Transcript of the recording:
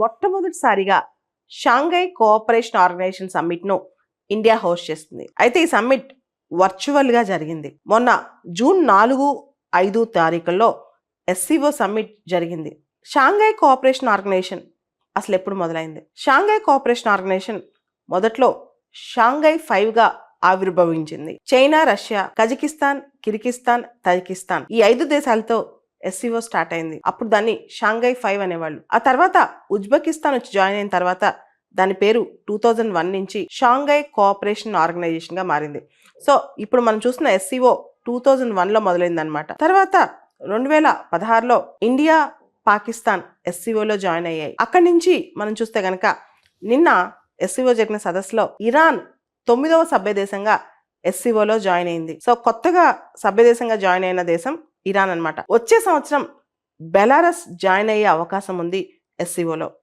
మొట్టమొదటిసారిగా Shanghai cooperation organisation summit ను India host చేస్తుంది. అయితే ఈ సమ్మిట్ వర్చువల్ గా జరిగింది. మొన్న జూన్ 4-5 తారీఖుల్లో SCO సమ్మిట్ జరిగింది. షాంఘై కోఆపరేషన్ ఆర్గనైజేషన్ అసలు ఎప్పుడు మొదలైంది? షాంఘై కోఆపరేషన్ ఆర్గనైజేషన్ మొదట్లో షాంఘై 5 గా ఆవిర్భవించింది. China, Russia, Kazakhstan, Kyrgyzstan, Tajikistan ఈ 5 దేశాలతో SCO స్టార్ట్ అయింది. అప్పుడు దాన్ని షాంఘై 5 అనేవాళ్ళు. ఆ తర్వాత ఉజ్బెకిస్తాన్ వచ్చి జాయిన్ అయిన తర్వాత దాని పేరు 2001 నుంచి షాంఘై కోఆపరేషన్ ఆర్గనైజేషన్ గా మారింది. సో ఇప్పుడు మనం చూస్తున్న SCO 2001లో మొదలైంది అనమాట. తర్వాత 2016లో ఇండియా, పాకిస్తాన్ SCOలో జాయిన్ అయ్యాయి. అక్కడి నుంచి మనం చూస్తే గనక నిన్న SCO జరిగిన సదస్సులో ఇరాన్ 9వ సభ్య దేశంగా SCOలో జాయిన్ అయింది. సో కొత్తగా సభ్య దేశంగా జాయిన్ అయిన దేశం ఇరాన్ అనమాట. వచ్చే సంవత్సరం బెలారస్ జాయిన్ అయ్యే అవకాశం ఉంది SCOలో.